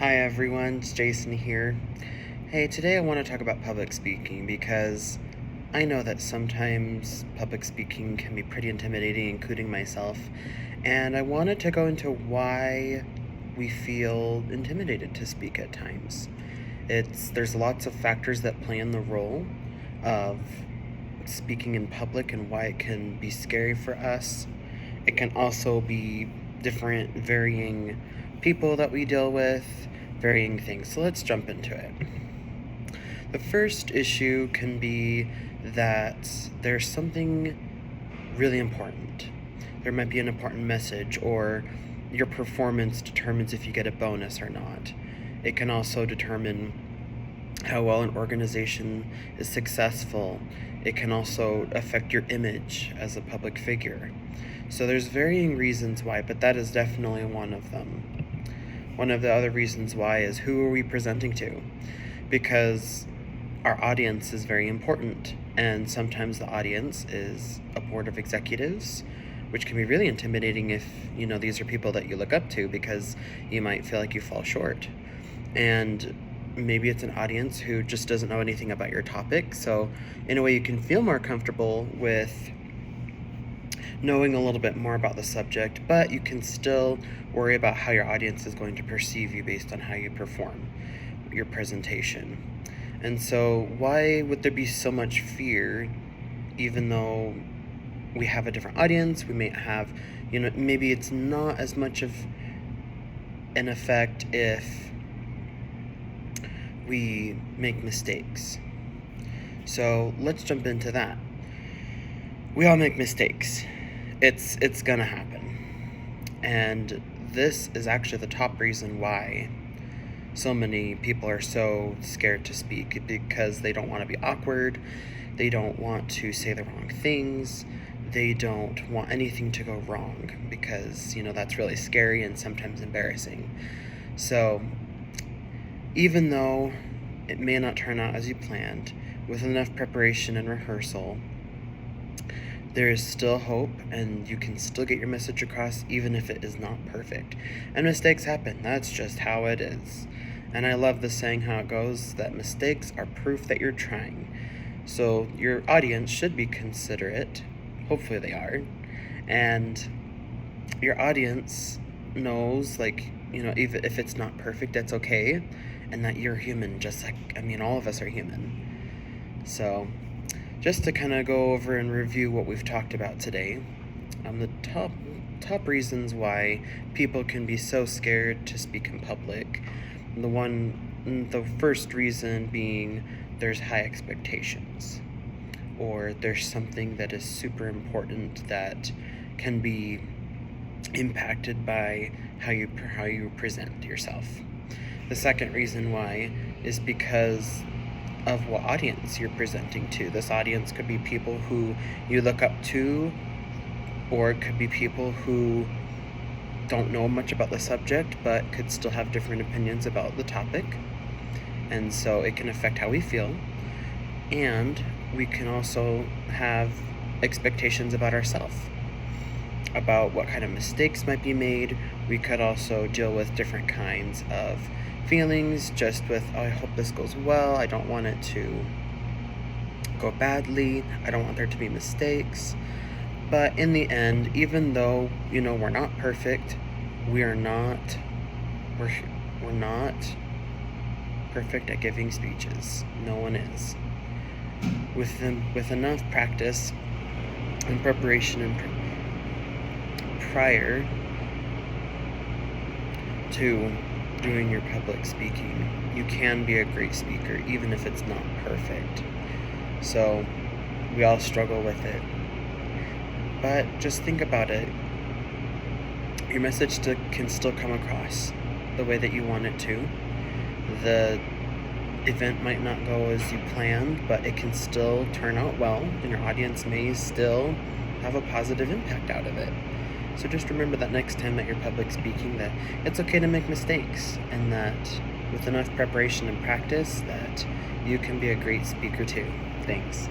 Hi everyone, it's Jason here. Hey, today I want to talk about public speaking because I know that sometimes public speaking can be pretty intimidating, including myself, and I wanted to go into why we feel intimidated to speak at times. There's lots of factors that play in the role of speaking in public and why it can be scary for us. It can also be different, varying people that we deal with, varying things. So let's jump into it. The first issue can be that there's something really important. There might be an important message, or your performance determines if you get a bonus or not. It can also determine how well an organization is successful. It can also affect your image as a public figure. So there's varying reasons why, but that is definitely one of them. One of the other reasons why is, who are we presenting to? Because our audience is very important, and sometimes the audience is a board of executives, which can be really intimidating if these are people that you look up to, because you might feel like you fall short. And maybe it's an audience who just doesn't know anything about your topic, so in a way you can feel more comfortable with knowing a little bit more about the subject, but you can still worry about how your audience is going to perceive you based on how you perform your presentation. And so why would there be so much fear, even though we have a different audience? We may have, maybe it's not as much of an effect if we make mistakes. So let's jump into that. We all make mistakes. It's gonna happen. And this is actually the top reason why so many people are so scared to speak, because they don't want to be awkward, they don't want to say the wrong things, they don't want anything to go wrong, because that's really scary and sometimes embarrassing. So even though it may not turn out as you planned, with enough preparation and rehearsal, there is still hope, and you can still get your message across even if it is not perfect. And mistakes happen. That's just how it is. And I love the saying, how it goes, that mistakes are proof that you're trying. So your audience should be considerate. Hopefully they are. And your audience knows, even if it's not perfect, that's okay. And that you're human, just like, all of us are human. So just to kind of go over and review what we've talked about today, the top reasons why people can be so scared to speak in public. The first reason being there's high expectations, or there's something that is super important that can be impacted by how you present yourself. The second reason why is because of what audience you're presenting to. This audience could be people who you look up to, or it could be people who don't know much about the subject but could still have different opinions about the topic. And so it can affect how we feel. And we can also have expectations about ourselves, about what kind of mistakes might be made. We could also deal with different kinds of feelings, just with, oh, I hope this goes well, I don't want it to go badly, I don't want there to be mistakes. But in the end, even though we're not perfect, we're not perfect at giving speeches. No one is. With enough practice and preparation and prior to doing your public speaking, you can be a great speaker, even if it's not perfect. So we all struggle with it, but just think about it. Your message can still come across the way that you want it to. The event might not go as you planned, but it can still turn out well, and your audience may still have a positive impact out of it. So just remember that next time that you're public speaking, that it's okay to make mistakes, and that with enough preparation and practice, that you can be a great speaker too. Thanks.